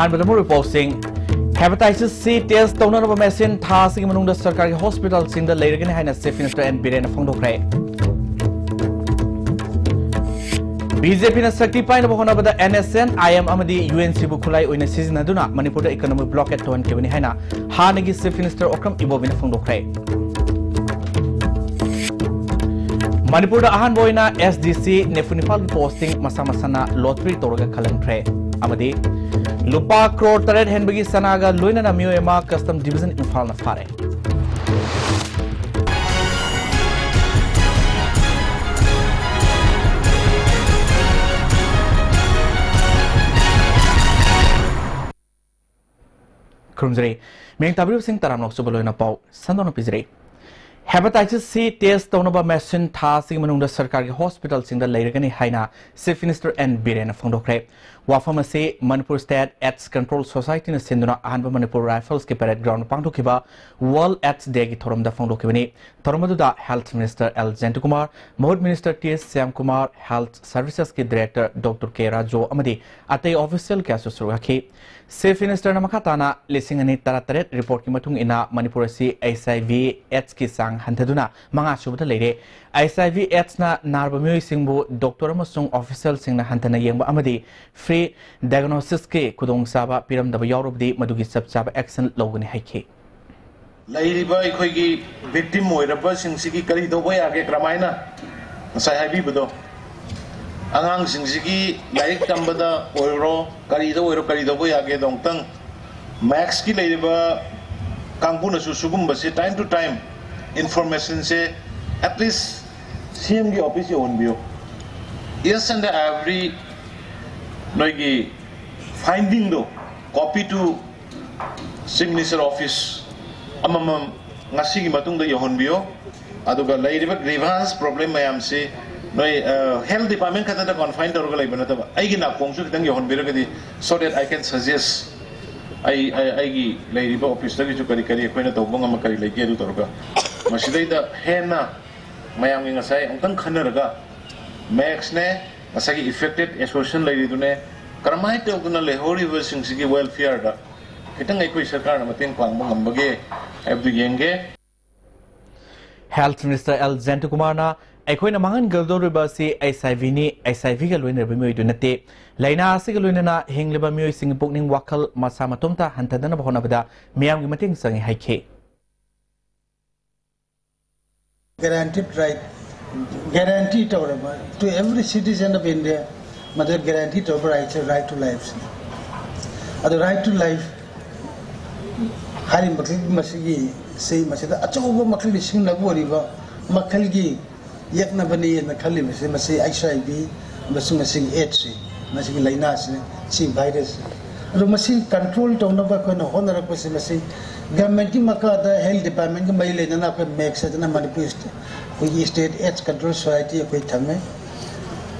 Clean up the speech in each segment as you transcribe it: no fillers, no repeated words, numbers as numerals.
Manipuri posting hepatitis C test townaba machine thasing manungda sarkari hospital singda leiragani haina Chief Minister and Biren phongdokre. BJP na sakti paina bahonabada NSN IM amadi UNC bu khulai oina sizinaduna Manipur da economic blockade tohan kebani haina hanagi Chief Minister Okram Ibobina phongdokre. Manipur da ahan boina SDC nefunipal posting masa-masana lottery toraga khalangtre amadi Lupa crore taret henbagi sanaga loina na mio ema custom division Imphal na fare. Kurumzari, meng tabiru sing taram nok subalo na pau sandono pizri. Hepatitis C test townaba machine thasing manungda sarkari hospital singda leiragani haina Chief Minister and Biren phongdokre. Wafamase Manipur State AIDS Control Society na sinduna ahanba Manipur Rifles ke parade ground pangthokiba World AIDS Day ki thoromda phongdokibani. Thoromaduda Health Minister L. Jentukumar, Mohd Minister T.S. Syamkumar, Health Services ki Director Dr. K. Rajo amadi atay official ke asusrugaki. Chief Minister na makatana lisingani tarataret report ki matung ina Manipur si HIV AIDS ki sang hantaduna mga subata leire. HIV AIDS na narba myoy singbu doctor amasung official sing na hantana yengba amadi free diagnosis ke kudong saba piram daba yorubdi madugi sabsaba action logani haike. Lairiba ikoigi victim moiraba singsigi kari dobo yage kramaina sai haibi budo angang singsigi laik tambada oiro kari dobo yage dongtang max ki lairiba kangpuna susugum basi time to time information se at least CM ki office on bio yes and every noigi finding do copy to Chief Minister office amam ngasi gi matung da yohon bio aduga lairiba grievance problem mayam se noi health department kata da confine tor galai bana ta ai gi na kongsu kitang yohon biro gadi so that I can suggest ai gi lairiba office da gi chu kari kari koina to bonga makari lai gi adu torga masidai da hena mayam gi ngasai ongtang khanaraga max ne masagi affected association lairi dune karamai te oguna lehori versing sigi welfare da kitang ai koi sarkar na matin kwang bangam bage abdu yenge Health Minister L. Jentukumar na aikoina mangan galdo riba si HIV ni HIV ga loina riba myoy dunate laina si ga loina na hingliba myoy sing pokning wakal masa matomta hantadana bahona bada miyam gi mating sangi haike guaranteed to every citizen of India mother guaranteed right to life the right to life hari masigi say masida achoba makali sing nagoriba makalgi yakna bani na khali masi HIV masung sing AIDS masigi laina si virus ado masi control to na ba ko na honor ko masi government ki makada health department ki mai lena na ko make na Manipur koi state AIDS control society koi thame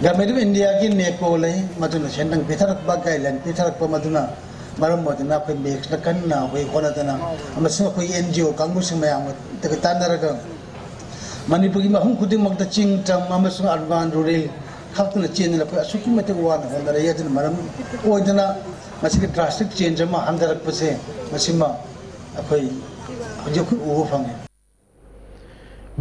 government of India ki neko lai maduna sendang pitharak ba guideline pitharak pa maduna maram modina koi make na kanna koi kona dana amasu koi NGO kangu sing mayam te tanaraga Manipur ki mahung khuding magda ching tam amasu urban rural khapna chen la koi asuki mate wan honda ya din maram oidana masiki drastic change ma handarak pase masima akoi joku u fange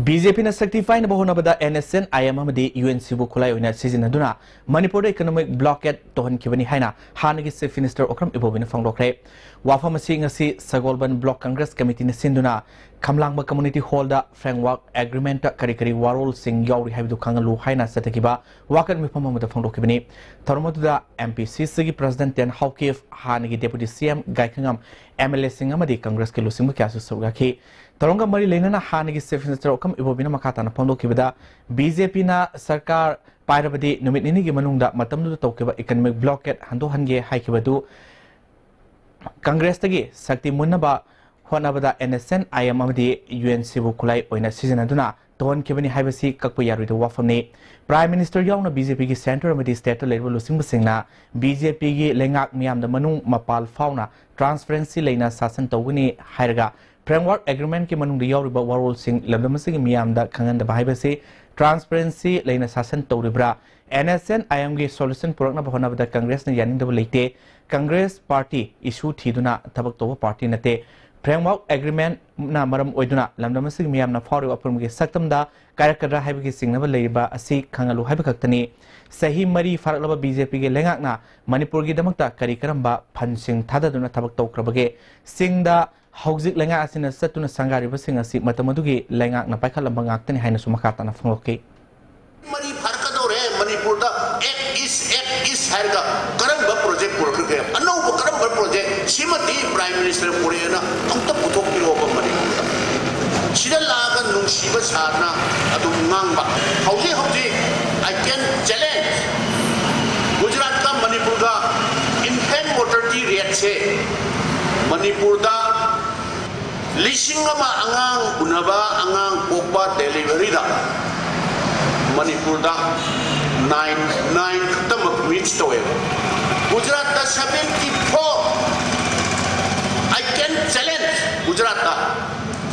BJP na sakti fine bahona bada NSN IM amadi UNC bu khulai oina sizinaduna Manipur economic blockade tohan kibani haina hanagi Chief Minister Okram Ibobina phangdokre wafamasi ngasi Sagolban Block Congress Committee na sinduna Kamlangba Community Hall da framework agreement kari warol sing yauri haidu kangalu haina satakiba wakan mifam amada phangdokibani tharmatuda MPC sigi President Ten Hawkif hanagi Deputy CM Gaikangam MLA sing amadi Congress ke lusing kyasu sugaki Taronga mari lenana hanagi Chief Minister Okam Ibobina makatana phangdokibada BJP na sarkar pairabadi numit nini gi manungda matamdu tawkiba economic blockade hando hange haikibadu Congress tagi sakti munaba honabada NSN IM amadi UNC bu khulai oina sizinaduna ton kibani haibasi kakpa yaruida wafamni Prime Minister yauna BJP gi center amadi state level lusing basingna BJP gi lengak miyam da manung mapal fauna transparency leina sasan tawuni hairaga framework agreement ki manung yauriba warol sing labdamasing miyam da khangan da haibasi transparency लेना शासन तौरिब्रा NSN IM की solution पुरकना होनाबदा Congress ने यानिंगदब लेते Congress party issue थीदुना थबक तोबा party नते framework agreement ना मरम ओइदुना लमदमसिग मियामना pharaoh अपुरमगे सक्तमदा कार्यकर्ता हाइबगी सिंगनब लेरिबा असि खंगलु हाइब खक्तनी सही मरी फारकलबा बीजेपी के लेंगाकना मणिपुर की दमकता करी करंबा फंसिंग थाददुना थबक तौक्रबगे सिंगदा हौजिक लेंगा असिना सतुना संगारिबा सिंग असि मतमदुगी लेंगाकना पाइखलबा गाक्तनी हाइना सुमखाताना फंगोके मरी फारकदोरे मणिपुर दा एक इस हरगा करंबा प्रोजेक्ट पुरखगे अनौब करंबा प्रोजेक्ट सिमति प्राइम मिनिस्टर पुरेना अंत पुथोक पिरोबा मणिपुर दा सिदा लागा नुंसिबा सारना अदु ngang हौजी आई कैन चैलेंज गुजरात का मणिपुर का इन्फेंट मोर्टेलिटी रेट से मणिपुर दा लिसिंगमा अंगांग उनबा अंगांग पोकबा डिलीवरी दा मणिपुर दा 9 खतम रीच तोए गुजरात दा 74 आई कैन चैलेंज गुजरात दा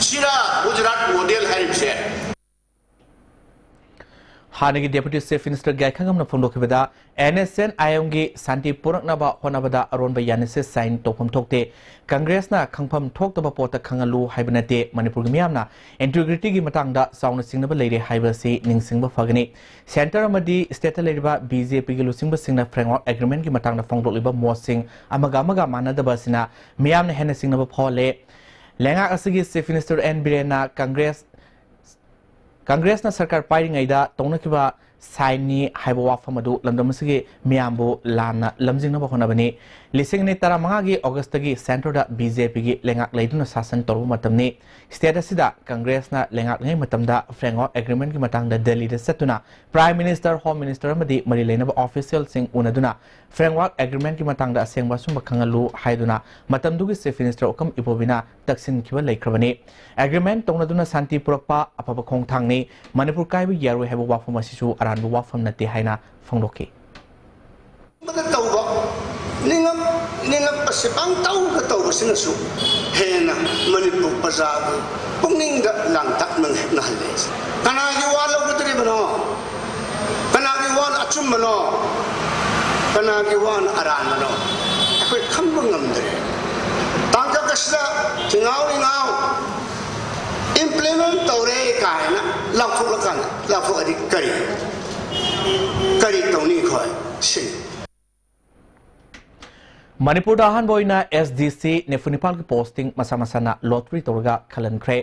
सिरा गुजरात मॉडल है से हानगी डेप्यूटी चीफ मिनिस्टर गायखंगम फोंदोखिबदा NSN IM की शांति पुरकनबा होनबदा अरोनबा यानिसे साइन तोफम थोकते कांग्रेस ना खंगफम थोकतबा पोत खंगलु हाइबनते मणिपुर मियामना इंटीग्रिटी की मतंगदा साउन सिंगनब लेरे हाइबसी निंगसिंगबा फगनी सेंटर अमदी स्टेट लेरिबा बीजेपी की लुसिंगबा सिंगना फ्रेमवर्क एग्रीमेंट की मतंगदा फोंदोलिबा मोसिंग अमगा मानदबसिना मियामना हेन सिंगनबा फॉले लेंगा असगी चीफ मिनिस्टर एन बिरेना कांग्रेस ना सरकार पाइरिङैदा तौनखिबा साइननी हाइबो वाफम अदु लमदमसिगे मियामबो लाना लमजिंगनबा होनबनी लिसिंग ने 15 की अगस्त की सेंटर बीजेपी की लेंगाक लेदुना शासन तौरब मतमनी स्टेट असिदा कांग्रेस ना लेंगाक लेंgai मतमदा फ्रेमवर्क एग्रीमेंट की मतंगदा दिल्ली दा सतुना प्राइम मिनिस्टर होम मिनिस्टर अमदी मरि लेनबा ऑफिशियल सिंग उनदुना फ्रेमवर्क एग्रीमेंट की मतंगदा असेंगबा सुम खंगलु हाइदुना मतमदुगी चीफ मिनिस्टर ओकम इबोबिना तक्सिन खिबा लेख्रबनी एग्रीमेंट तौनदुना शांति पुरकपा अफब खोंगथांगनी मणिपुर काइबु यारो हेबो वाफम असिसु अरानबु वाफम नते हाइना फोंदोके निंगम पसिपांग तौबसिनसु हेना मणिपुर प्रजाबु पुंगनिंग लांगतक नहले कनागी वा लौगद्रिबनो कनागी वा अचुमनो कनागी वा अराननो अखोय खंब ngamdre तांका कसदा थिंगाव इम्प्लीमेंट तौरे कायना लाफुलकान लाफु अदि करी तौनी खोय सिन मणिपुर दाहन बोइना SDC नेफुनिपाल की पोस्टिंग मसा मसाना लॉटरी तौरगा खलनख्रे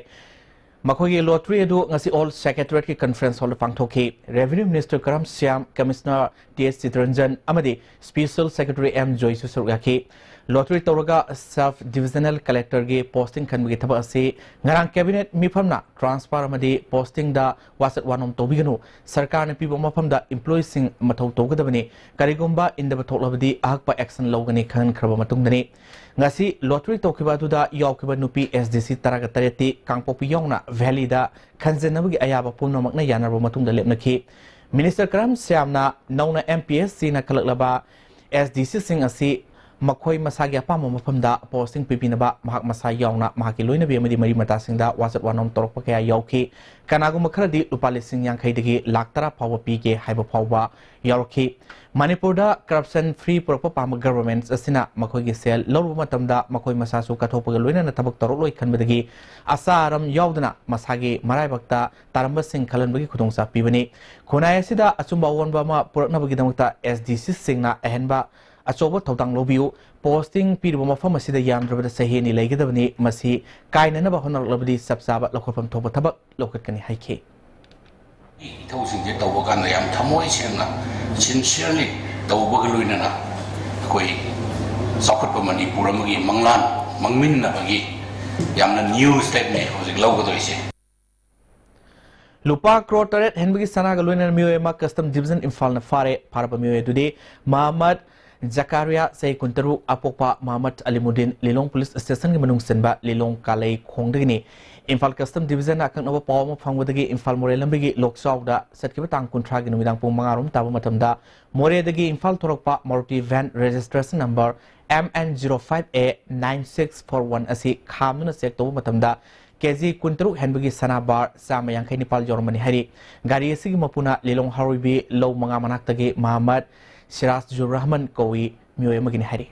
मखोगी लॉटरी अदु ngasi ऑल सेक्रेटरीट की कॉन्फ्रेंस हॉल पांगथोखी revenue minister Karam Shyam commissioner TS Chitranjan अमदी स्पेशल सेक्रेटरी M जोइसु सुरगाखी लॉटरी तौरगा सब डिविजनल कलेक्टर की पोस्टिंग खनबगी थबा असी ngarang कैबिनेट मिफमना ट्रांसफर अमदी पोस्टिंग दा वासत वानोम तोबिगनु सरकार ने पीबो मफमदा एम्प्लॉय सिंग मथौ तोगदबनी करिगुम्बा इंदब थोकलबदी अहकपा एक्शन लौगनी खन खरबा मतुंगदनी ngasi lottery tokhiba duda yawkiba nupi SDC taraga tareti kangpopi yongna valley da khanjenabagi ayaba pumnamakna yanarba matungda lepnakhi minister karam syamna nauna MPSC na kalaklaba SDC sing asi makhoi masagi apama mafamda posting pipinaba mahak masa yawna mahaki loinabi amadi mari mata singda wasat wanom torokpa kaya yawki kanaguma kharadi lupa lising yankhai dagi lakh tara phawa pige haiba phawa yawki Manipur corruption free पुरप पाम government असना मखोगी cell लौरब मतमदा मखोई मसासु कथोपग लोइना थबक तौर लोइ खनबदगी आसारम यावदना मसागी मराइबक्ता तारंब सिंह खलनबगी खुदोंसा पिबनी खुनाय असिदा अचुंबा वनबा मा पुरकनबगी दमक्ता SDC सिंगना अहनबा अचोब थौदांग लोबियु posting पीरब मफम असिदा यामद्रबदा सहेनी लेगदबनी मसी कायननबा होनरलबदी सबसाबा लखोफम थोब थबक लोकतकनी हाइखे इथौसिंजे तौबकान याम थमोय सेंगा sincerely तौबग लोइनना कोई सौखत Manipur अमगी मंगलान मंगमिन्नबगी यामना new step ने होजिक लौगदोइसे लुपा crore तरेट हेनबगी सनागा लोइनना मियोएमा custom division Imphal न फारब मियोए दुदे मोहम्मद जकारिया से कुंतरु अपोपा मोहम्मद अलीमुद्दीन लिलोंग पुलिस स्टेशन की मनुंग सेनबा लिलोंग कालै खोंगदगिनी इम्फाल कस्टम डिवीजन अकनब पाव फंगदगी इम्फाल मोरे लंबगी लोकसाउदा सटकिबा तांग कुंथ्रा की नुमिदांग पुंग मंगारोम ताबा मतमदा मोरेदगी इम्फाल थोरकपा Maruti van registration number MN05A9641 असी खामनुना चेक तोबा मतमदा केजी कुंतरुक हेनबगी सना बार चामा यांखै निपाल यौरमनी हारी गाड़ी असिगी मपुना लिलोंग हारोइबी लौ मंगा मनाक्तगी मोहम्मद सिराजुर रहमान कौई मियोय अमगिनी हारी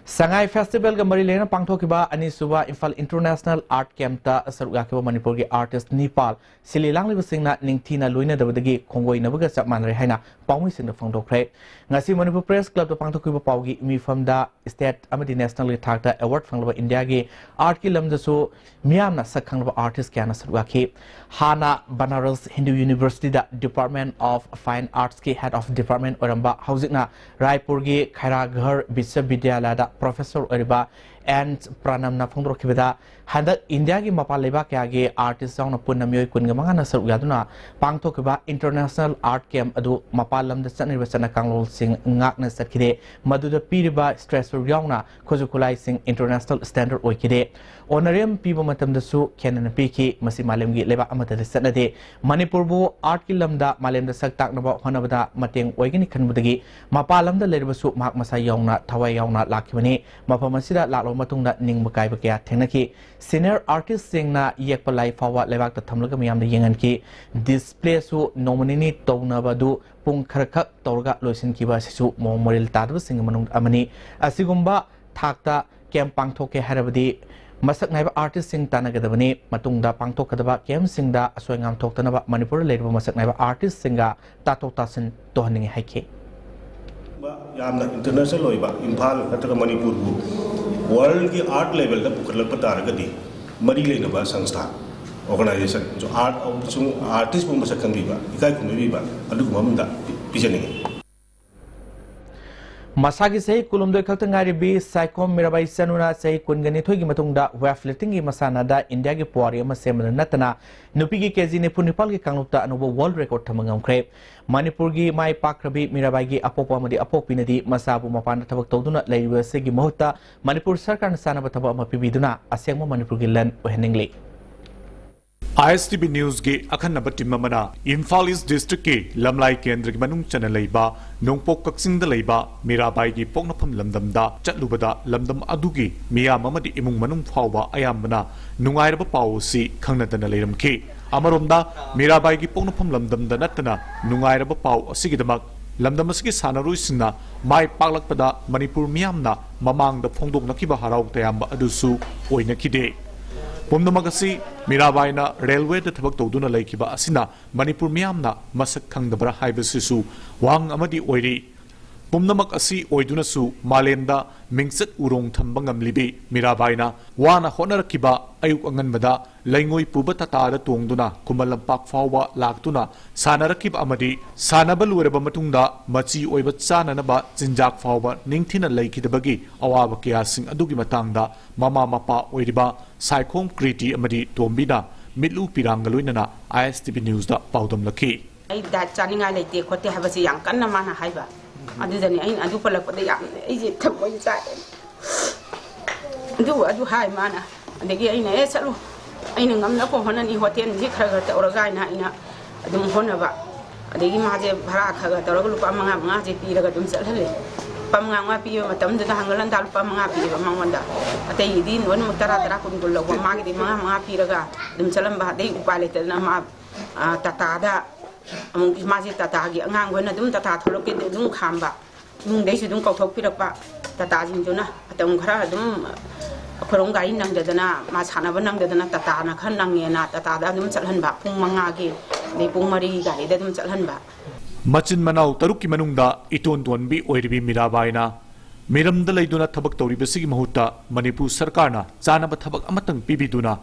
संगाई फेस्टिवल मरी लेना पांगथोकिबा अनिसुबा इम्फाल इंटरनेशनल आर्ट कैंपता सरुगाकिबा मणिपुर की आर्टिस्ट निपाल सिली लांगलिबसिंगना निंगथीना लोइनदबदगी खोंगोइनबगा चप मानरे हाइना पाउमिसिंग फोंदोखरे ngasi Manipur Press Club to पांगथोकिबा पाउगी मिफमदा स्टेट अमदि नेशनल की थाकता अवार्ड फंगलबा इंडिया की आर्ट की लमदसु मियामना सखंगलबा आर्टिस्ट क्याना सरुगाखि हाना बनारस हिंदू यूनिवर्सिटी दा डिपार्टमेंट ऑफ फाइन आर्ट्स की हेड ऑफ डिपार्टमेंट ओरंबा हाउजिंगना रायपुर की खैराघर विश्वविद्यालय दा प्रोफेसर ओरिबा एंड प्राणमना फोंदोखिबदा हंदक इंडिया की मपा लेबा क्यागे आर्टिस्ट जाउना पुन्ना मियोय कुनगा मंगाना सरुगादुना पांगथोकिबा इंटरनेशनल आर्ट कैंप अदु मपा लमदा चनरिबा चना कांगलोल Singh ngakna sakhide maduda piriba stressor yauna khojukulai sing international standard oikide honorarium piba matamda su kenan piki masi malemgi leba amata sanade manipur bu art ki lamda malemda saktak naba honabada mateng oigini khanbudagi mapalamda leriba su mak masa yauna thawai yauna lakhibani mapamasida lalo matungda ningba kaiba kya thenaki senior artist singna yekpa lai fawa lebak ta thamlaga miyamda yengan ki display su nominee townabadu पुंग खरखक तौरगा लोइसिन किबा सिसु मो moral तादब सिंग मनुंग अमनी असिगुम्बा थाकता camp पांगथोके हरबदी मसक नाइबा artist सिंग तानगदबनी मतुंगदा पांगथोकदबा camp सिंगदा असोयंगाम थोक्तनबा Manipur लेरबा मसक नाइबा artist सिंगा तातो तासिन तोहनिंग हाइखे यामना international होइबा Imphal नतगा Manipur बु world की art level दा पुखलप तारगदी मरी लेनबा संस्था ऑर्गेनाइजेशन जो आर्टिस्ट बुम मसक खंगीबा इकाई खुमेबीबा अदुगुमा मुंदा पिजनिंग मसागी सही कुलुमदोय खक्तंगारी बी साइकोम मिराबाई सनुना सही कुनगनी थोगी मतुंगदा वेफ्लिफ्टिंग की मसानादा इंडिया की पुआरी अमा सेमन नतना नुपी की केजी ने पुनिपाल की कांगलुक्ता अनुभव वर्ल्ड रिकॉर्ड थमंगमख्रे मणिपुर की माई पाक्रबी मिराबाई की अपोपा मदी अपोपिनदी मसाबु मपान थबक तौदुना लेरिबा सेगी महत्ता मणिपुर सरकार न सानब थबक अमा पिबिदुना असेंगम मणिपुर की लन ओहनिंगले ISTB News के अखन्नब टीममना इम्फाल ईस्ट डिस्ट्रिक्ट के लमलाई केंद्र की मनुंग चन लेबा नोंगपोक कक्सिंग द लेबा मीराबाई की पोकनफम लमदमदा चटलुबदा लमदम अदुगी मियाम अमदि इमुंग मनुंग फावबा अयामबना नुंगाइरब पावसी खंगनदना लेरमखि अमरोमदा मीराबाई की पोकनफम लमदमदा नतना नुंगाइरब पाव असिगिदमक लमदम असगी सानरुइसिंगना माई पाकलकपदा मणिपुर मियामना ममांगदा फोंदोकनखिबा हराउ तयामबा अदुसु ओइनखिदे पुमनमगसी मीराबाईना रेलवे थबक तौदुना लेखिबा असिना मणिपुर मियामना मसक खंगदबरा हाइबसिसु वांग अमदि ओइरी पुमनमक असि ओइदुनसु मालेमदा मिंगचत उरोंग थंबा ngamlibi मीराबाईना वाना होनरकिबा अयुक अंगनबदा लैंगोई पुबा ततादा तोंगदुना कुमलंपाक फावबा लाक्तुना सानरकिबा अमदि सानबा लुरबा मतुंगदा मची ओइबा चाननबा चिंजाक फावबा निंगथिना लेखिदबगी अवाबा कियासिंग अदुगी मतंगदा ममा मपा ओइरिबा साइकोम क्रिटी अमदि तोंबिना मिलु पिरांग लोइनना ISTB न्यूज़ दा पाउदम लखी आई दात चानिंगा लेते खोते हबसी यांग कन्ना माना हाइबा अदुदनी आई अदु पलकपदा याम एजे थमोय चाय अदु हाय माना अदगी आई ने चलो आई ने ngam ko honani hotel ji khara tawraga ina ina adum honaba adegi maje bhara khaga tawraga lupa manga manga je piraga dum chalhale pamanga nga pi matam da hangalan dal pa manga pi ba mangwanda atay din won mutara tara kun gullo wa magi di manga piraga dum chalam ba dei upale tana ma tatada among maje tata gi angang wona dum tata tholoke dum khamba nung dei su dum kauthok pirakpa tata jing duna atam khara dum khorong gai nang dadana ma chana ba nang dadana tata na khan nang na tata da dum chalhan ba pung manga gi dei pung mari gai da dum chalhan ba मचिन मनाउ तरुक की मनुंगदा इटोन तोनबी ओइरिबी मीराबाईना मिरमदा लैदुना थबक तौरिबसिगी महुत्ता मणिपुर सरकारना चानब थबक अमतंग पिबिदुना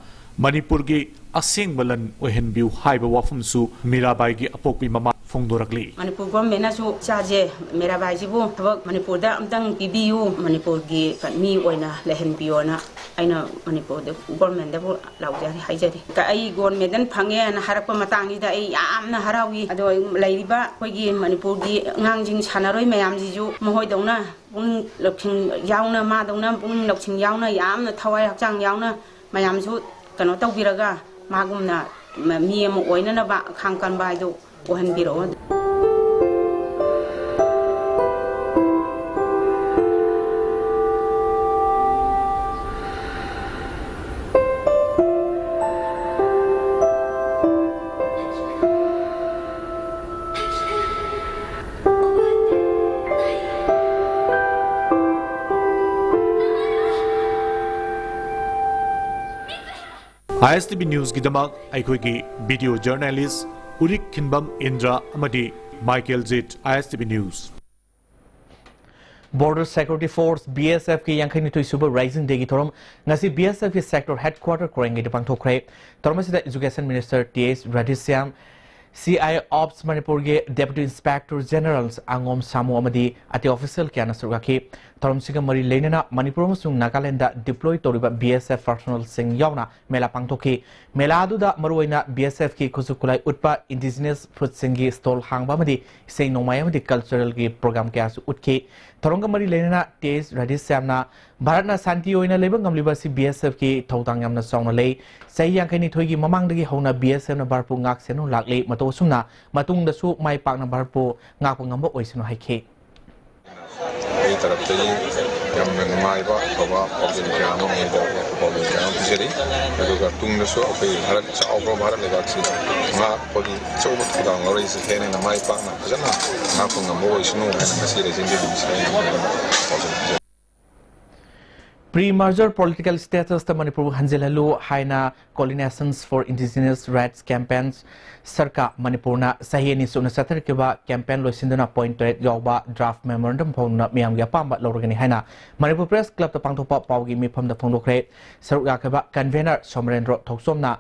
मणिपुर की असेंगबलन ओहनबिउ हाइबा वाफमसु मीराबाई की अपोकपी mama फोंदोरकली Manipur government सु चाजे मीराबाई जिबु थबक मणिपुर दा अमतंग पिबियु मणिपुर की मी ओइना लेहनबियोना aina manipur de government da laujari haijari ka ai government dan phange na harappa matangi da ai yamna harawi ado lairiba koigi manipur gi ngangjing sanaroi mayam ji ju mohoi dongna pung lokching yauna ma dongna pung lokching yauna yamna thawai hakchang yauna mayam su kano tawbiraga magumna mi am oina na ba khangkan bai do ohan biro ISTB News Gidamak Aikoigi Video Journalist Urik Kinbam Indra Amadi Michael Zit ISTB News. Border Security Force BSF ki yang kini tu super rising day ki thorom ngasi BSF ki sector headquarter korengi dipang thokre thorom sida Education Minister TS Radhisyam CI Ops Manipur ge Deputy Inspector Generals Angom Samu amadi ati official kya nasur gaki thorom siga mari lenena Manipur musung Nagaland da deploy toriba BSF personnel sing yauna mela pangthoki mela adu da maruina BSF ki khusukulai utpa indigenous fruit singi stall hangba amadi sei nomai amadi cultural gi program kya su utki thoronga mari lenena TS Radhisyamna Bharatna Santi oina leba ngamliba si BSF ki thotang yamna songna lei sei yang kaini thoigi mamangdagi hona BSF na barpu ngak seno lakle mato sumna matung da su mai pakna barpu ngak ngamba oiseno haike ay taraf tayi yam nang mai ba baba objin kano ngai da objin kano piseri aduga tung da so okay Bharat sa opro Bharat le gaksi nga pagi chobo thida ngori se thene na mai pakna jana ngak ngamba oiseno na kasi re jindi bisai Pre-merger political status the Manipur Hanjelalu Haina Coordinations for Indigenous Rights Campaigns Sarka Manipurna Sahini Suna Satar Kiba campaign Losindana Point Yoba draft memorandum Pona Miamga Pamba Lorgani Haina Manipur Press Club the Pangtopa Paugi Mi Pam the Pondokre Sarukaba convener Somrendro Toksomna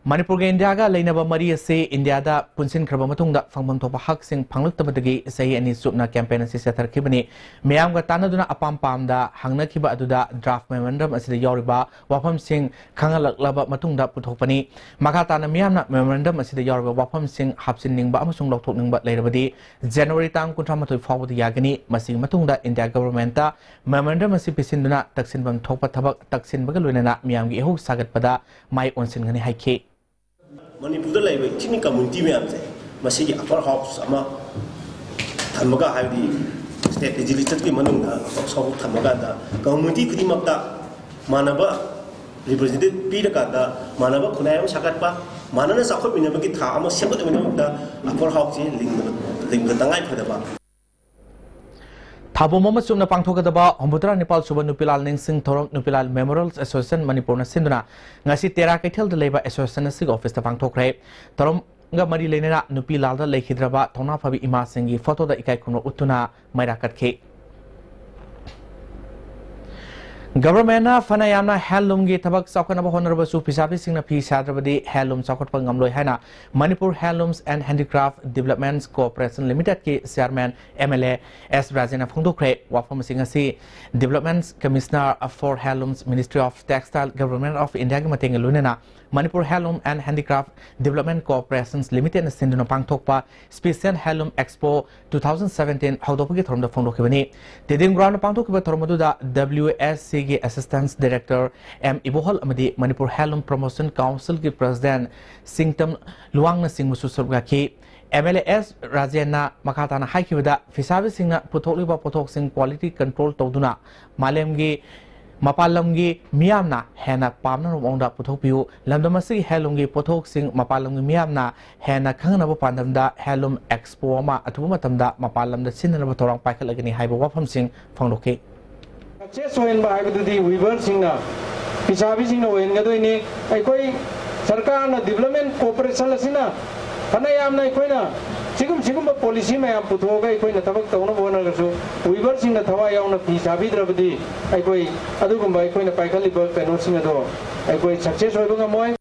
Manipur ge India ga leinaba mari ase India da punsin kraba matungda fangbam thopa hak sing phanglak tabadagi sahi ani supna campaign ase setar khibani meyam ga tanaduna apam pam da hangna khiba aduda draft memorandum asida yoriba wafam sing khangalak laba matungda puthokpani makha tana meyamna memorandum asida yoriba wafam sing hapsin ningba amasung lokthok ningba leirabadi January tang 38 fawbadi yagani masing matungda India government ta memorandum ase pisinduna taksinbam thokpa thabak taksin baga loinana meyam gi ehu sagat pada mai onsin ngani haike Manipur lai bai chini community me amse masi gi upper house ama thamaga haidi state legislature ki manung da sabu thamaga da community khudi makta manaba representative pi da da manaba khunayam sakat pa manana sakhot minaba ki tha ama sebat minaba da upper house ling da tangai phada ba Thabo Mohammed Sumna Pangthokadaba Hombutra Nepal Suba Nupilal Ningsing Thorom Nupilal Memorials Association Manipur na Sinduna ngasi tera kaithel de leba association sig office ta pangthokre Thorom nga mari lenena Nupilal da lekhidraba thona phabi ima singi photo da ikai khunro utuna maira katke Government na fana yamna handloom gi thabak chawkanaba honorable su pisabi singna phi sadrabadi handloom chawkatpa ngamloi haina Manipur Handlooms and Handicraft Developments Corporation Limited ki chairman MLA S Rajena phongdokre wafam singa si Developments Commissioner for Handlooms Ministry of Textile Government of India gi mateng lunena Manipur Handloom and Handicraft Development Corporations Limited na sinduna pangthokpa Special Handloom Expo 2017 hawdopagi thoromda phongdokhibani Tedin ground pangthokba thoromodu da WSC gi Assistant Director M Ibohol amadi Manipur Handloom Promotion Council ki President Singtam Luangna Singmusu surga ki MLS Rajena Makatana haikibada fisabi singna puthokliba pothok sing quality control tawduna malemgi Mapalamgi Miamna Hena Pamna Ronda Putopiu Lamdamasi Helungi Potok Sing Mapalamgi Miamna Hena Kangana Pandamda Helum Expo Ma Atumatamda Mapalam the Sinana Torang Pakalagani Haiba Wapam Sing Fondoke. Success when by the weaver singer Pisabi Sing when Gadoini Akoi Sarkana Development Corporation Sina Panayamna Koina Sigum policy may have put over a coin at Tabak weaver sing the Tawai on a piece of Vidrabadi Akoi Adugum by Coin of Paikaliber Penosingado Akoi success or Dungamoy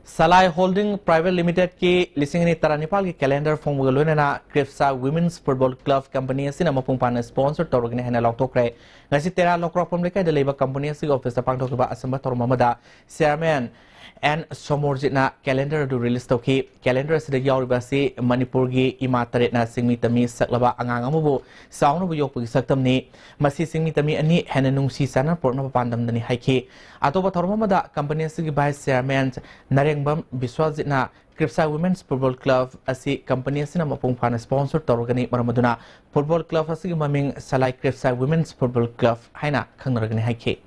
Salai Holding Private Limited ki lisingini taranipal ki calendar from Galunana Krifsa Women's Football Club Company Sinama Pumpana sponsor Torogin Hena Lokre Nasi Terra Lokro from the Labor Company office the Pangtoba Asamba Tormamada Chairman and Somorjina calendar to release Toki calendar the Yoribasi Manipurgi Imatare na Singmitami Saklaba Angangamu Sound of Yopu Saktamni Masi Singmitami ani Hananung Sana Porno Pandam Dani Haiki Atoba Tormamada Company Sigi by Chairman Narengbam Biswazina Kripsa Women's Football Club asi company sinama pungpana sponsor torogani maramaduna Football Club asi maming Salai Kripsa Women's Football Club haina khangragani haike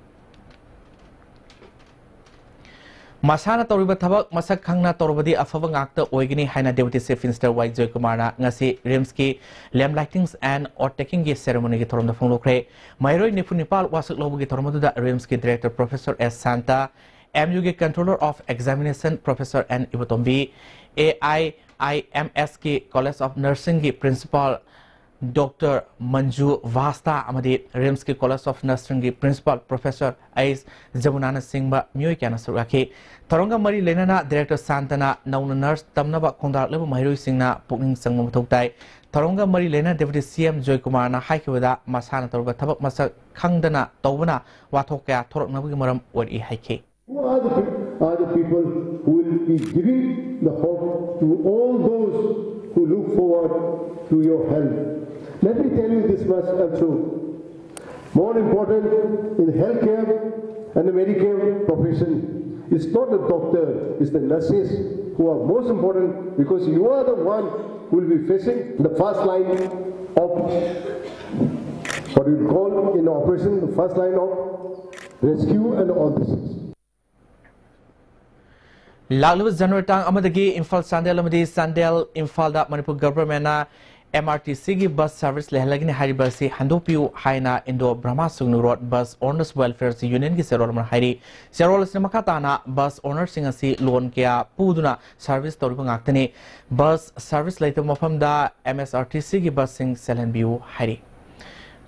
Masana Toriba Tabak Masak Kangna Torobadi Afavang actor Oigini Haina Deputy Chief Minister Y. Joy Kumarna Ngasi Rimski Lamb Lightings and or taking a ceremony from the Phonokre Mairo Nipunipal was a global Tormoda Rimski Director Professor S. Santa MU के controller of examination professor N Ibotombi AIIMS के college of nursing की principal doctor Manju Vasta अमदी RIMS के college of nursing की principal professor S Jamuna Singh मियोई क्या सुराखी थरोंगा मरी लेना डायरेक्टर सांतना नौना नर्स तमनब खोंदार लेब महिरोई सिंहना पुकनिंग संगम मथौताई थरोंगा मरी लेना डेप्यूटी CM जॉय कुमार हाइखिबदा मसाना तौरब थबक मसक खंगदना तौबना वाथोक क्या थोरकनबगी मरम ओरि हाइखि Who are the people who will be giving the hope to all those who look forward to your help? Let me tell you this much also. More important in healthcare and the medical profession is not the doctor, it's the nurses who are most important because you are the one who will be facing the first line of what you call in operation, the first line of rescue and all this. Lalu January tang amadagi Imphal Sandel amadi Sandel Imphal da Manipur government na MRTC की bus service लेहलगिन हारिबसी हंदोपियु हाइना Indo ब्रह्मा Sugnu road bus owners welfare union की सेरोल मन हाइरी सेरोल से मखाताना बस ओनर्स सिंह असि लोन क्या पुदुना सर्विस तौरब गाक्तनी बस सर्विस लेते मफमदा MSRTC की बस सिंह सेलेनबियु हाइरी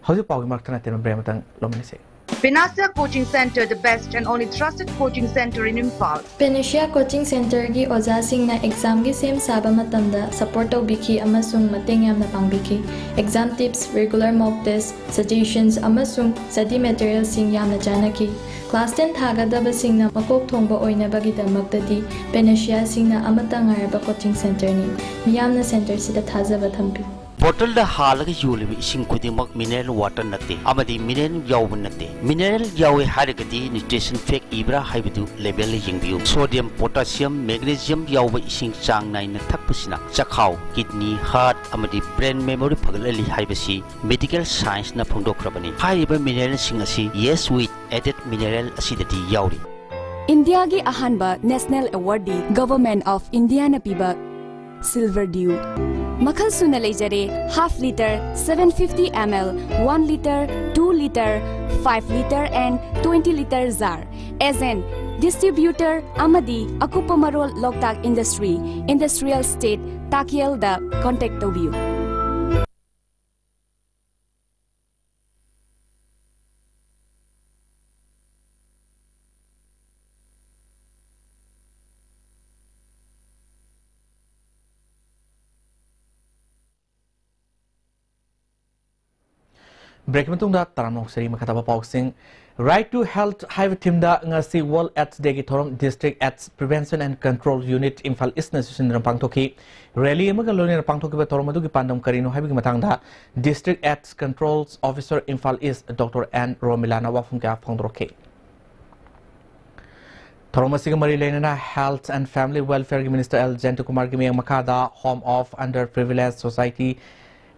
हौजि पाउगी मक्तना तेम ब्रेमतंग लोमनिसे Panacea Coaching Center, the best and only trusted coaching center in Imphal. Panacea Coaching Center ki oja sing na exam gi same saba matamda support tawbiki amasung mateng yamna pangbiki. Exam tips, regular mock tests, suggestions amasung study materials sing yamna janaki. Class 10 thagadaba sing na makok thongba oinabagi damakdadi Panacea sing na amatang ngarba coaching center ni. Miyamna center sida thazaba thampi. Bottle da halaga yuli ising kudimak mineral water nate amadi mineral yaw nate mineral yaw harigadi nutrition fake ibra haibdu level yingbiu sodium potassium magnesium yaw ising chang nai na thakpusina chakhau kidney heart amadi brain memory phagalali haibasi medical science na phongdokrabani haiba mineral sing asi yes with added mineral asidati yawri India gi ahanba national award government of India na piba silver dew Makhal suna lejare half liter 750 ml 1 liter 2 liter 5 liter and 20 liter jar as an distributor amadi akupa marol loktak industry industrial state takiel da contact tobiu Break matungda taramnok seri makataba pausing Right to Health Hive Timda ngasi World AIDS Day ki thorom District AIDS Prevention and Control Unit Imphal East na susun pangthoki rally magaloni na pangthoki ba thorom adu ki pandam karino habi ki matangda District AIDS Controls Officer Imphal East Dr. N Romilana wafung ka phongdroke thorom asiga mari lenana Health and Family Welfare Minister L Jentu Kumar ki miyang makada Home of Underprivileged Society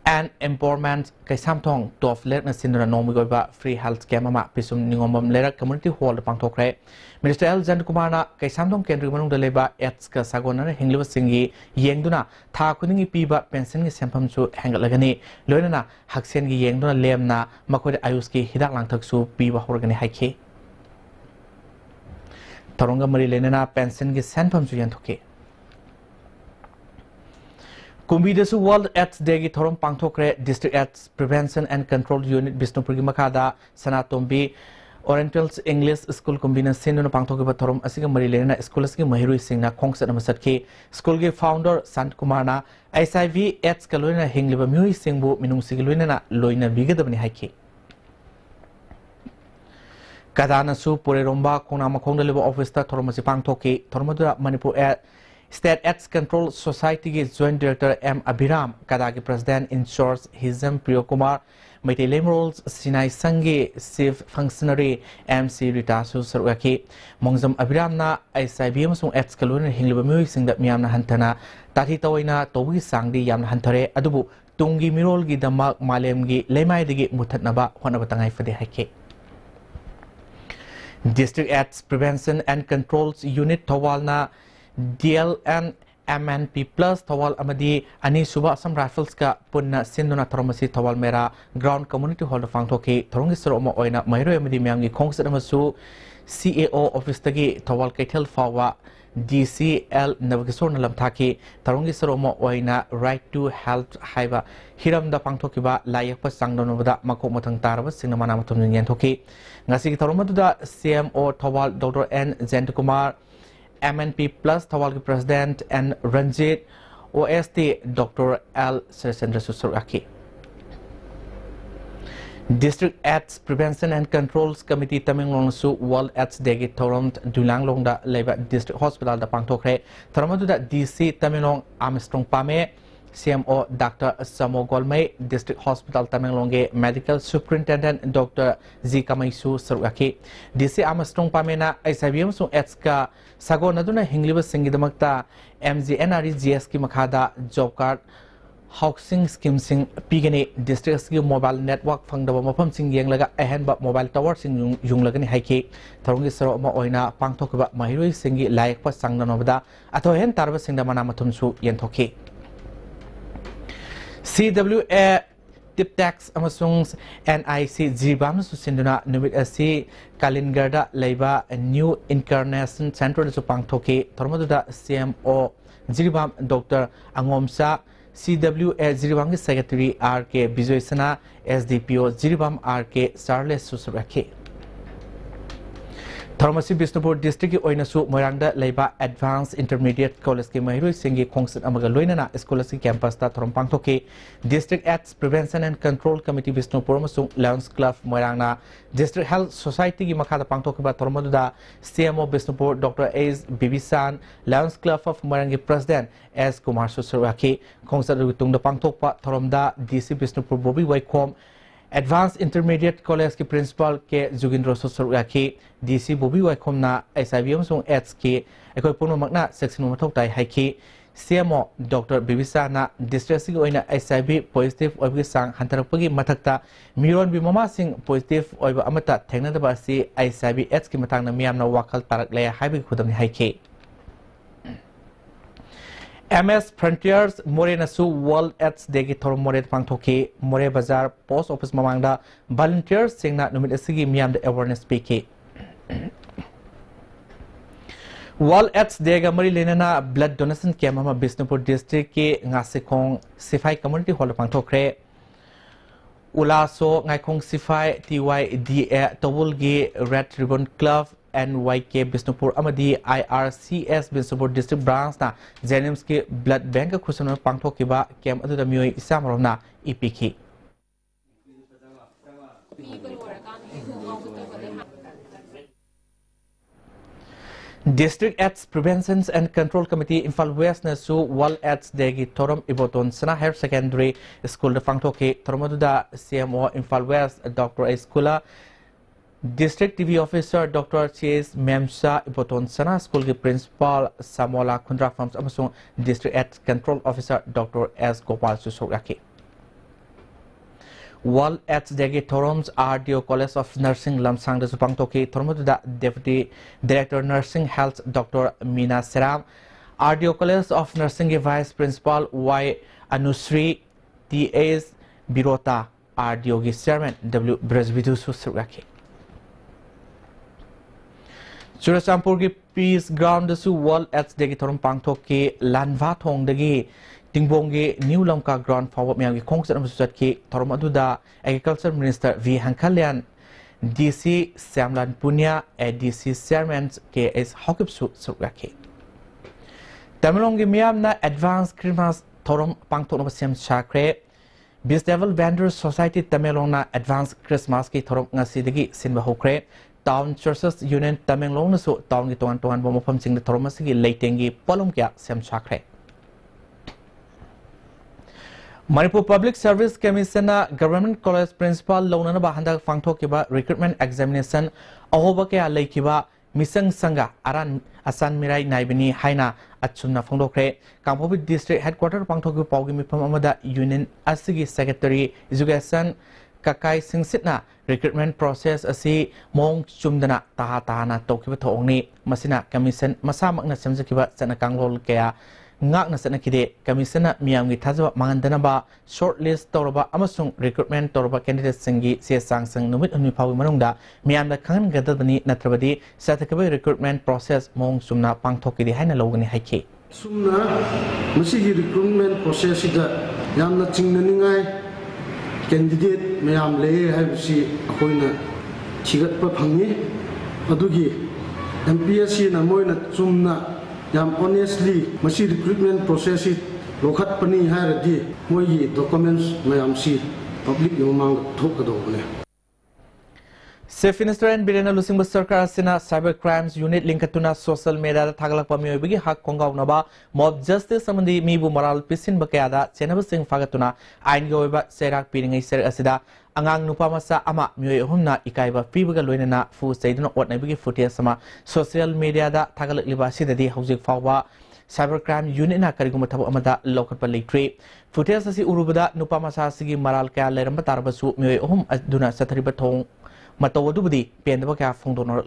and empowerment kay samthong tof ler na sinura nomi goba free health care mama pisum ningomam lera community hall pangthokre Minister L Jan Kumar na kay samthong kendri manung daleba ets ka sagona hingliba singi yengduna tha kuningi piba pension gi sempam chu hengalagani loinana haksen gi yengduna lemna makoi ayus ki hidak langthak su piba horgani haikhe taronga mari lenana pension gi sempam chu yanthoke Kumbidasu World AIDS Day ki thorom pangthokre District AIDS Prevention and Control Unit Bisnupur ki makada Sanatombi Orientals English School Kumbina Sinduna pangthoki ba thorom asiga mari lena school asigi mahirui singna khongsat amasatki school ki founder Sant Kumar na HIV AIDS kaloina hingliba mui singbu minung sigiloina na loina bigadabani haiki Kadana su pure romba khona makhongda leba office ta thorom asi pangthoki thormadura Manipur State AIDS Control Society ki Joint Director M. Abhiram, Kada ki President in charge Hizam Priyo Kumar, Maite Lemrolls Sinai Sangi Chief Functionary MC Rita Susarwaki, Mongzam Abhiram na ICB masung AIDS kalun hingliba mui singda miyam na hantana, tati tawina towi sangdi yam na hantare adubu tungi mirol gi damak malem gi lemai digi mutat naba hona batangay fade haike. District AIDS Prevention and Controls Unit Tawal na DLN MNP Plus Tawal Amadi Ani Suba Assam Rifles ka punna sinduna Toromasi Tawal Mera Ground Community Hall Fangtoki Torongi Soro Oina Mairo Amadi Miamgi Kongsat Amasu CAO office tagi thawal kaithel fawa DCL Navgasor Nalam Thaki Tarongi Saroma Oina right to health haiba hiram da pangthokiba layak pa sangdonobada makok mathang taraba sinamana matum nyen thoki ngasi taroma da CMO Thawal Dr. N Zentukumar MNP Plus Thawal ki President and Ranjit OST Dr. L Sresendra Susuraki District AIDS Prevention and Controls Committee Tamenglong su World AIDS Day gi Toront Dulang Long da Leba District Hospital da Pangthokre Taramadu da DC Tamenglong Armstrong Pame CMO Dr. Samo Golmai District Hospital Tamenglong ge Medical Superintendent Dr. Z Kamaisu Sarwaki DC Armstrong Pame na ICBM su AIDS ka sago naduna hingliba singidamakta MGNRE GS ki makhada job card Housing scheme sing pigani district ki mobile network fangdaba mafam sing yenglaga ahenba mobile tower sing junglagani haiki tharongi saro ma oina pangthokba mahiroi singi layak pa sangdanobada athohen tarba singda mana mathumsu yenthoki CWA tip tax amasung NIC Jibam su sinduna numit asi Kalingarda leiba New Incarnation Center su pangthoki tharmaduda CMO Jibam Dr. Angomsa CWA Jiribam Secretary RK Bijoysana SDPO Jiribam RK Sarles Susuraki Tharmasi Bisnupur District ki oinasu Moirangda leiba Advanced Intermediate College ki mahiroi singi khongsit amaga loinana scholarship campus ta thorom pangthoki District AIDS Prevention and Control Committee Bisnupur amasung Lions Club Moirangna District Health Society ki makhada pangthokiba thoromaduda CMO Bisnupur Dr. A. Bibisan Lions Club of Moirangi President S. Kumar Susuraki khongsat tungda pangthokpa thoromda DC Bisnupur Bobi Waikhom Advanced Intermediate College ki Principal ke Jugindro Susuraki DC Bobi Waikhom na SIBM sung AIDS ki ekoi puno makna section mathok tai haiki CMO Dr. Bibisa na distress ki oina SIB positive oibi sang hantarakpagi mathakta miron bi mama sing positive oiba amata thengnadaba si SIB AIDS ki matang na miyamna wakhal tarak le haibi khudam haiki MS Frontiers More Nasu World AIDS Day ki Thor More Pangthoki More Bazar Post Office Mamangda Volunteers Singna Numit Asigi Miyam the Awareness Speaking World AIDS Day ga mari lenana blood donation camp ama Bisnupur District ki Ngasikong Sifai Community Hall Pangthokre Ulaso Ngaikong Sifai TYDA Tawulgi Red Ribbon Club NYK Bisnupur amadi IRCS Bisnupur District Branch na Jenims ki blood bank ka khusana pangthokiba camp adu da mioi isamrona EPK District AIDS Prevention and Control Committee Imphal West na su World AIDS Day gi Thorom Iboton Sana Higher Secondary School da pangthoki thoromadu da CMO Imphal West Dr. A. Skula District TV Officer Dr. Chase Memsa Iboton Sana School ki Principal Samola Kundra Farms amasung District AIDS Control Officer Dr. S. Gopal Susuraki World AIDS Day ki Thoroms RDO College of Nursing Lamsang da supangtoki thoromadu da Deputy Director Nursing Health Dr. Meena Seram RDO College of Nursing ki Vice Principal Y. Anusri T.S. Birota RDO ki Chairman W. Brajvidu Susuraki Churachampur ki Peace Ground da su World AIDS Day ki thorom pangthoki Lanva Thong dagi Tingbongi New Lamka Ground Forward Myangi Kongsat Amusat ki thorom aduda Agriculture Minister V. Hankalyan DC Samlan Punya ADC Chairman KS Hokipsu Suraki Tamilongi Miyam na Advanced Christmas thorom pangthok na Siam Chakre Biz Devil Vendors Society Tamilong na Advanced Christmas ki thorom ngasi dagi sinba hokre Town Churches Union Tamenglong na su town ki tongan bomopam sing na toromasi leitengi polom kya sem chakre Manipur Public Service Commission na Government College Principal Lona na bahanda fangtho kiba recruitment examination ahoba kya leikiba misang sanga aran asan mirai naibini haina achunna phongdokre Kampobi District Headquarter pangtho ki pawgi mipam amada Union Asigi Secretary Education Kakai Singsitna recruitment process asi mong chumdana taha tahana tokiba thongni masina commission masamakna semjakiba chanakanglol kaya ngakna sanakide commission miyamgi thajaba mangandanaba shortlist toraba amasung recruitment toraba candidates singi se sangsang numit unmi phawi manungda miyamda khangan gadabani natrabadi sathakabai recruitment process mong sumna pangthokidi haina logani haiki sumna masigi recruitment process ida yamna chingnaningai candidate mayam le haibsi akoina thigatpa phangi adugi MPSC na moina sumna yam honestly masi recruitment process it lokhat pani hairadi moi documents mayam si public yomang thokadobne Chief Minister and Birena Lusing Sarkar Sina Cyber Crimes Unit Linkatuna Social Media Tagalak Pamiobi Hak Kongaw Naba Mob Justice Samandi Mibu Moral Pisin Bakayada Senaba Sing Fagatuna Ain Goeba Serak Piring Ser Asida Angang Nupamasa Ama Mui Humna Ikaiba Pibaga Luina Fu Saidun what Nabigi Futia Sama Social Media da Tagalak Libasi the Housing Fawa Cyber Crime Unit na Karigumatabu Amada Local Palitri Futias Asi Urubada Nupamasa Sigi Maral Kaya Leramba Tarbasu Mui Hum Aduna Sataribatong Matawadi, Pendabaka Fondonor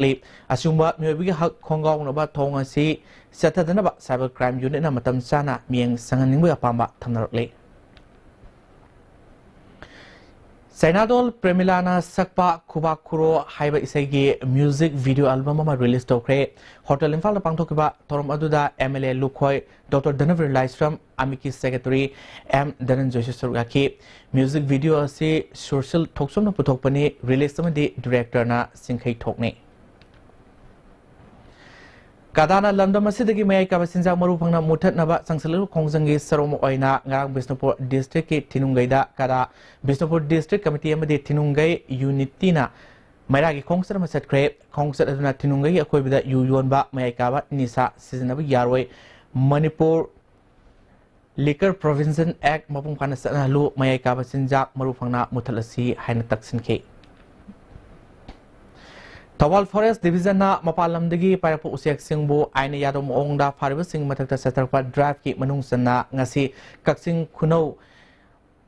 Asumba, Mubiga Kongo Nova Tonga Si, Satadanaba Cyber Crime Unit Namatam Sana, Miang Sanganinga Pamba Tanarle. Senadol Premilana Sakpa Kubakuro Haiba Isegi music video album release Tokre, Hotel Infal Pangtokiba, Torom Aduda, MLA Lukoi, Dr. Danavir Lystrom, Amiki Secretary, M. Danan Joshi Surgaki, music video si social Toksum Putokpani, release some the director na Sinkai Tokne. Kadana Lambda Masidagi May Kabasinza Marupanga Mutat Naba Sangsalu Kongzangi Saromo Oina, Ngarang Bisnopur District, Tinungaida, Kada, Bisnopur District Committee Amade Tinungai, Unitina, Mairagi Kongsar Masat Crepe, Kongsar Aduna Tinungai, Akoibida, Yunba, Mayakaba, Nisa, Season of Yarway, Manipur Liquor Provision Act, Mapung Panasana Lu, Mayakaba Sinjak, Marupanga Mutalasi, Hainataksin K. Tawal Forest Division na Mapalamdagi para po usiyak singbo ay na yadong moong da paribasing matagta sa tarpa drive ki manungsan na ngasi kaksing kunaw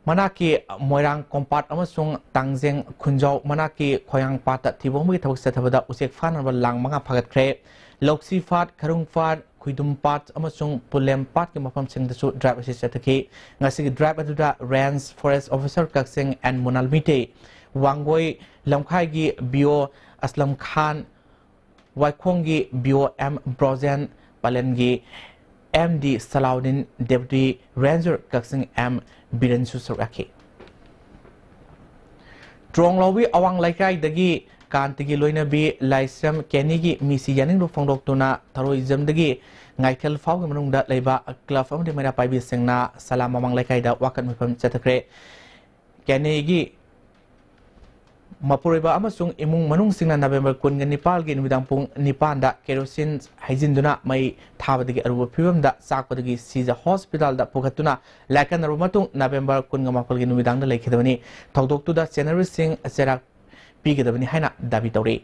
manaki moirang kompat amasung tangjeng kunjaw manaki koyang pata tibong mga tabag sa tabada usiyak fanan walang mga pagat kre loksi fat karung fat kuidum pat amasung pulem pat ki mapam sing dasu drive asi sa taki ngasi drive aduda Rans Forest Officer kaksing and Munalmite Wanggoy lamkhay gi bio Aslam Khan Waikongi Bio M. Brozen Palengi MD Salaudin Deputy Ranger Kaksing M. Birensu Suraki Trongloi Awang Laikai Dagi Kantigi Loinabi Laisam Kenigi Misi Yaning Fongdoktuna Taroism Dagi Ngaitel Fog Manunda Leba Club of the Mera Paibi Singna Salamamang Laikai da Wakan Mipam Chatakre Kenigi Mapuriba amasung imung manung singna November kun nipal gi numidang pung nipanda kerosene haijinduna mai thabadagi aruba phibam da sakpadagi siza hospital da pukatuna lakan arumatung November kun mapal gi numidang da lekhidabani thogdoktu da January sing serak pigidabani haina dabi tawri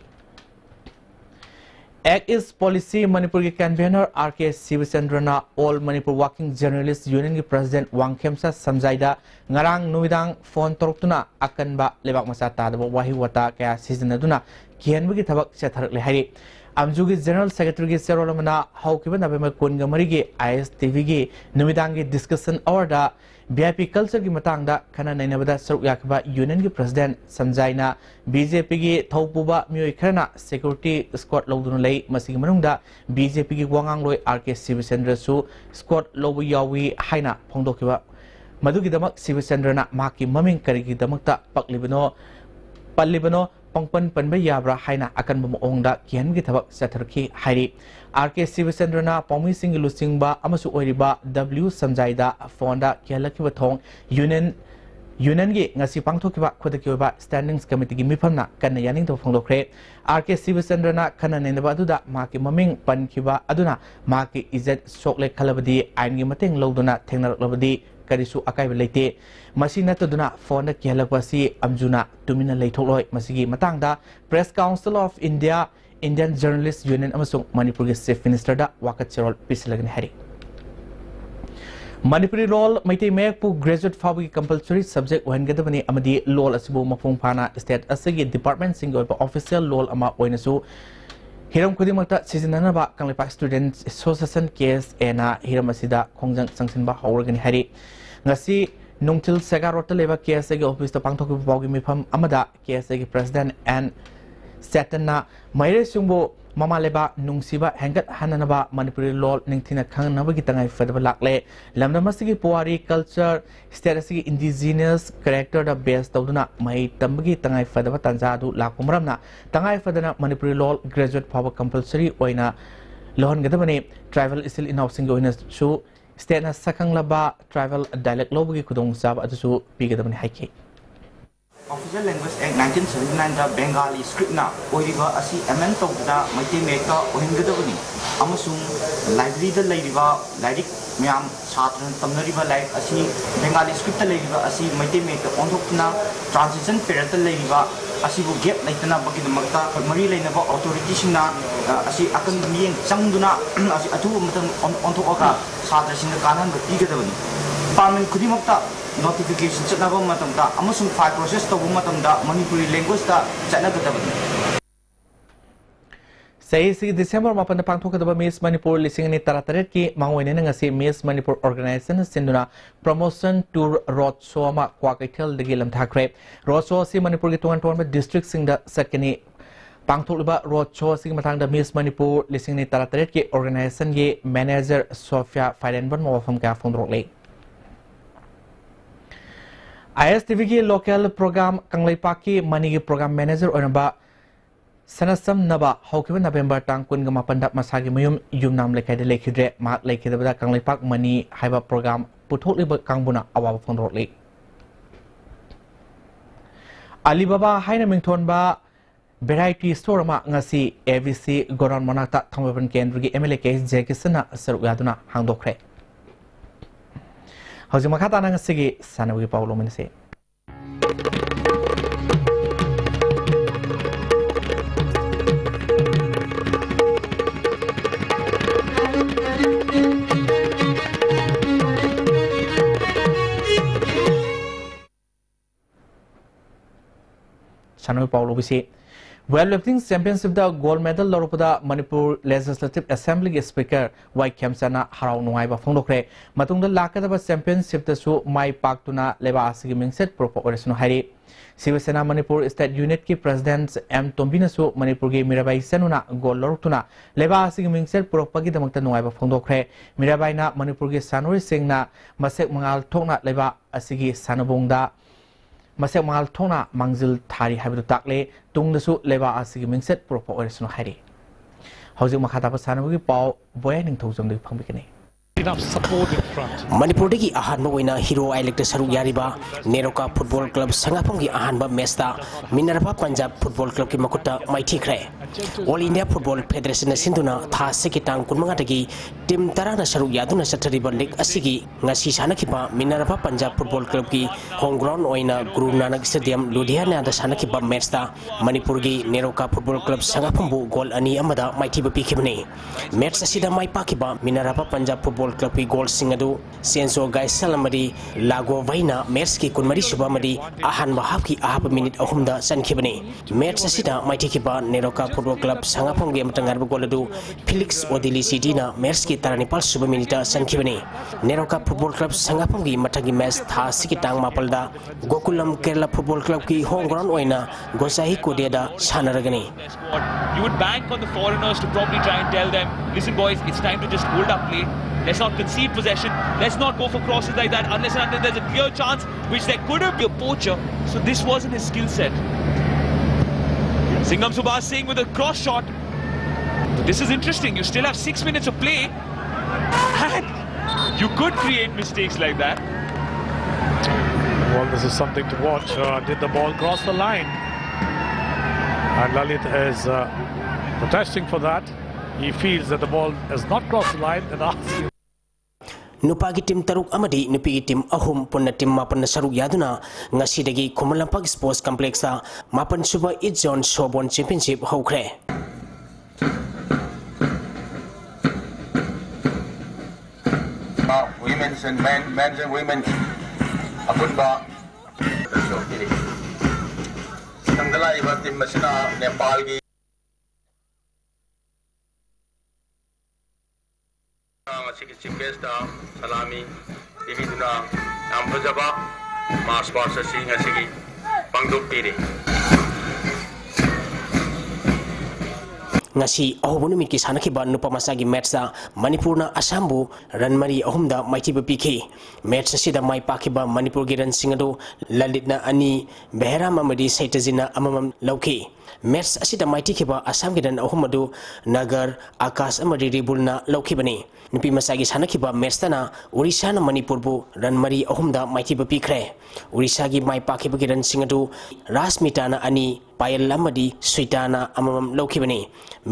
Act is Policy Manipur Convener R.K. Sivasendrana All Manipur Working Journalists Union President Wang Khemsa Samjaida Ngarang Numidang Phone Tortuna Akanba Lebak Masata the Wahi Wata Kaya Seasonaduna Kianwigi Tabak Chatharak Lehari Amjugi General Secretary Serolamana How Kiban November Kungamarigi ISTV Numidangi Discussion Order BIP Culture Gi Matangda Kana Nainabada Saruk Yakaba Union Gi President Samjaina BJP Gi Thaupuba Mioi Kharana Security Squad Loduna Lei Masigi Manungda BJP Gi Wangang Loi RK Sivasendra Su Squad Lobu Yawi Haina Phongdokiba Madugi Damak Sivasendrana Maki Maming Karigi Damakta Paklibano Pallibano Pangpan Panba Yabra Haina Akan Bumuongda Kian Gi Tabak Satarki Hairi RK Sivasendrana Pomi Singi Lusingba Amasu Oiriba W Samjaida Fonda Kialakiba Thong Union Gi Ngasi Pangthokiba Khodakiba Standings Committee Gi Miphamna Kanna Yaning to Phongdokre RK Sivasendrana Kana Nenaba Aduda Maki Maming Pankiba Aduna Maki Izet Sokle Khalabadi Ain Gi Mateng Loduna Thengnarak Labadi Karisu Akai Late Masina Taduna Fonda Kialakwasi Amjuna Tumina Leitholoi Masigi Matangda Press Council of India Indian Journalists Union Amasung Manipur Chief Minister da Wakat Cherol Pislagan Hari Manipuri Law Maiti Mayakpu Graduate Fabi Compulsory Subject when Gadabani Amadi Law Asibu Mapung Pana State Asagi Department Single Official Law Ama Oinasu Hiram Kudimata Sizinanaba Kanglipak Students Association case ena Hiram Asida Kongjang Sangsinba Horgan Hari. Ngasi Nungtil Segarota Leva KSA office to Pangtok Bogi Mipam Amada KSA President and Satana Maire Sumbo Mama Leba Nungsiba Hangat Hananaba Manipuri Law Ningtina Kang Nabagitangai Federal Lakle Lamnamasigi Puari Culture Statisi Indigenous Character the best Taduna Mai Tambagi Tangai Federal Tanzadu Lakumramna Tangai Fedana Manipuri Law Graduate Power Compulsory Oina Lohan Gadabane Travel is still in housing Oina Show Stena Sakang Laba Travel Dialect Lobugi Kudong Sab Atusu Pigadabane Hike. Official Language Act 1979 da Bengali script na oiriba asi amend tawda maite meka ohingadabani amasung library da leiriba lyric myam chhatran tamnariba like asi Bengali script da leiriba asi maite meka onthokna transition period da leiriba asi bu gap laitana bagi makta mari leinaba authority singna asi akan miyeng changduna asi atu matam onthoka chhatra singna kanan ba pigadabani department kudimakta notification chatnaba matamda amasung file process tawu matamda Manipuri language ta chatnagadabani Say December Mapan Pangtokadaba Miss Manipur listening in Taratareki Mangwin si Miss Manipur organization Sinduna promotion tour road show ma Kwakatel the Gilam Takre road show si Manipur Gitungan district sing the second Pangtokaba road show sing matang the Miss Manipur listening in Taratareki organization ye manager Sophia Fidenburn Mawafam Gafon Rotley ISTV की local program Kanglipaki money program manager onaba Sanasam Naba Hokivan November Tankun Gamapanda Masagi Muyum Yumnam Leke de Lekidre Mark Leke the Kanglipak money Hiba program Putoli Kanguna Awa from Rotli Alibaba Hainamington Ba Variety Store Ma Ngasi AVC Goran Monata Tamavan Kendri MLK Jekisana Sergaduna Hangdokre How's Makata Nangasigi, Sanawi Paulo Mense? Sanawi Paulo Bisi. Weightlifting Championship the gold medal Loropada Manipur Legislative Assembly Speaker Y Kemsana Harau Nuaiba Fondokre Matungda Lakadaba Championship the Su Mai Paktuna Leba Asigi Mingset Propo Oresno Hari Sivasena Manipur State Unit ki President M Tombina Su Manipur gi Mirabai Senuna Gold Lortuna Leba Asigi Mingset Propagi Damakta Nuaiba Fondokre Mirabai na Manipur gi Sanuri Singh na Masek Mangal Tokna Leba Asigi Sanabungda Masek Mangal Tona Mangzil Tari Habitu Takle Tung the Su Leva Asigi Mingset Propo Oresno Hari Housing Makata Pasanawi Pau Boyaning Tozum the Pumpkin. Enough support in front. Manipuri Ahanba wina hero elected Saru Yariba, Neroka Football Club Sangapungi Ahanba Mesta, Minerva Punjab Football Club Kimakuta, Mighty Kre. All India Football Federation Sinduna, Ta Sekitang Kurmangatagi, Tim Tarana Saru Yaduna Satariba Lake Asigi, Nasi Sanakipa, Minerva Punjab Football Club Ki, Homegrown Oina, Guru Nanak Stadium, Ludhiana, the Sanakipa Mesta, Manipuri, Neroka Football Club Sangapumbu, Gol Ani Amada, Mighty Bikimini. Mets Sida Mai Pakiba, Minerva Punjab Football Club Gold Singadu, Senso Guy Salamadi, Lago Vaina, Merski Kunmari Subamadi, Ahan Mahaki Ahab minute Ohumda San Kibani, Mets Sida, Mighty Kiba, Neroka Football Club, Sangapong Game Tangar Goladu, Felix Odili Sidina, Merski Taranipal Subaminita San Kibani, Neroka Football Club, Sangapongi, Matagi Mes, Ta Sikitang Mapalda, Gokulam Kerala Football Club Ki, Homegrown Oina, Gosahi Kodeda, Sanaragani. You would bank on the foreigners to probably try and tell them, listen boys, it's time to just hold up play. Let's not concede possession. Let's not go for crosses like that unless and until there's a clear chance, which there could have been a poacher. So this wasn't his skill set. Singham Subhash Singh with a cross shot. This is interesting. You still have 6 minutes of play. And you could create mistakes like that. Well, this is something to watch. Did the ball cross the line? And Lalit is protesting for that. He feels that the ball has not crossed the line and asks. Nupagi Tim Taruk Amadi, Nupigi Tim Ahum, Punatim Mapan Saru Yaduna, Nasidagi Kumalampag Sports Complex, Mapan Suba Idzon Showbon Championship, Hokre. Women's and men's and women. Apunba. Nangdala iba Tim Masina, Nepal. की chief guest सलामी दिबिदुना नाम फजबा march past Singh की पंगदुक पीरी ngasi ahobu numit ki sanakiba nupa masagi match da manipurna asambu run mari ahumda maitiba piki match asida mai pakiba manipur gi run singado lalitna ani behram amadi saitajina amamam lauki match asida maiti kiba asam gi run ahumadu nagar akas amadi ribulna lauki bani nupi masagi sanakiba match tana orissa na manipur bu run mari ahumda maitiba pikre orissa gi mai pakiba gi run singado rasmitana ani payal amadi suitana amamam lauki bani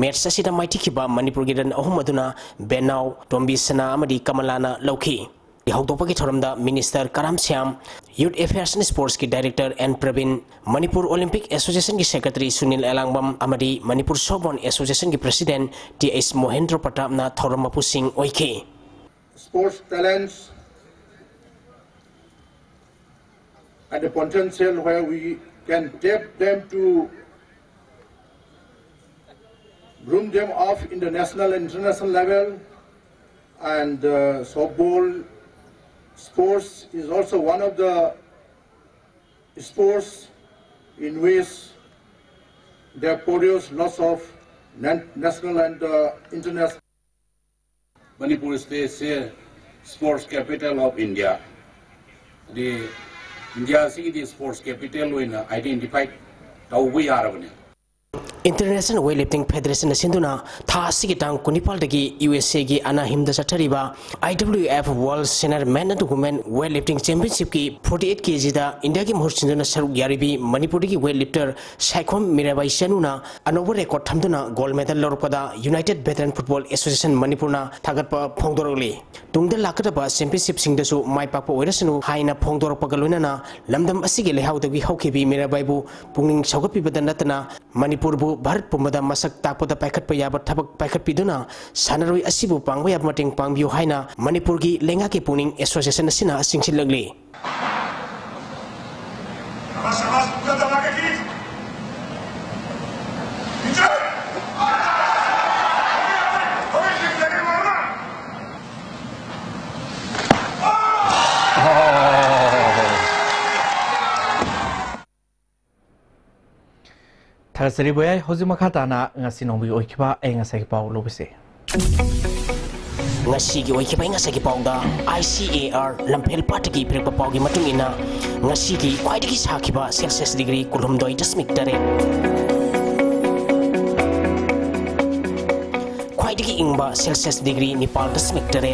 match asida maiti kiba manipur gi run ahum aduna benau tombi sana amadi kamalana lauki Hautopaki Thoramda Minister Karam Syam, Youth Affairs and Sports ki Director N Pravin, Manipur Olympic Association ki Secretary Sunil Elangbam amadi Manipur Sobon Association ki President T.S. Mohendra Pratap na Thoramapu Singh Oike. Sports talents and the potential where we can tap them to groom them off in the national and international level, and softball sports is also one of the sports in which they produce lots of national and international. Manipur is the sports capital of India. The India is the sports capital when identified how we are. International Weightlifting Federation Sinduna Thasi Tang Kunipal Dagi USA gi Anahim the Satariba IWF World Senior Men and Women Weightlifting Championship ki 48 kg da India ki Mohsinduna Saruk Yaribi Manipuri ki weightlifter Saikhom Mirabai Shanuna Anover record thamduna gold medal lorpada United Veteran Football Association Manipurna Thagatpa Phongdoroli Tungda Lakataba Championship Singdasu Mai Papa Oirasanu Haina Phongdorpagalunana Lamdam Asigi Lehaudagi Hokibi Mirabai bu Punging Saugapi Badanatana Manipur bu Bharat Pumada Masak Tapoda Packet Payaba Tabak Packet Piduna, Sanarui Asibu Pangway of Mating Pangbu Haina, Manipurgi Lengaki Puning Association Sina Singsilagli. Thasari boy Hozimakatana Nasinobi Okiba and Sakipao Lobise. Nasi gi oikiba nga sagi paunda ICAR lampel patagi prepapagi matungina ngasi gi kwaidagi sakiba Celsius degree kulumdoi dasmik dare kwaidagi ingba Celsius degree Nepal dasmik dare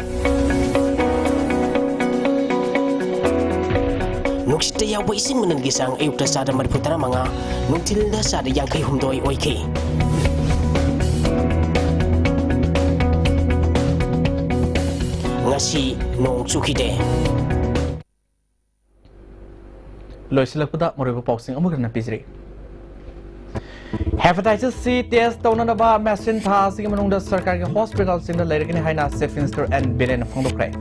Nuksita yawa ising menanggisang ayukta sada mariputana mga nungtilda sada yang kay humdoi oiki. Ngasi nong tsukide. Loisilakpuda moriba pausing amugana pizri. Hepatitis C test taunanaba machine tha sigi manungda sarkar ki hospital sinda lairagini haina Chief Minister and Biren phongdokrai.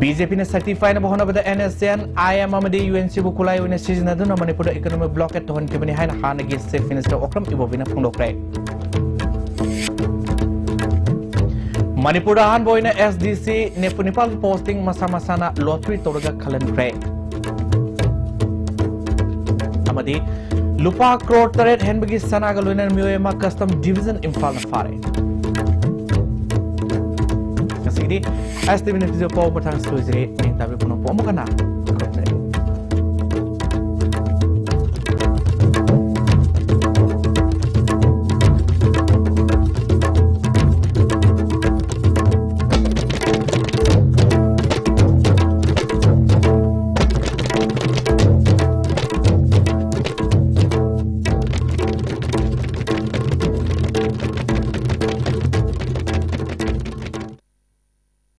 BJP ने certified बहुना बदा NSN IM amadi UNC bu kulai une season aduna Manipur economic block at ton kibani haina hanagi Chief Minister Okram Ibovina phongdokrai. Manipur han boina SDC Nepal posting masa-masana lottery toraga khalan krai. Amadi lupa crore taret henbagi sanaga luinar mioema custom division Imphal na fare. Kasidi STV News Pau Batang Studio Minta Bipuno Pomokana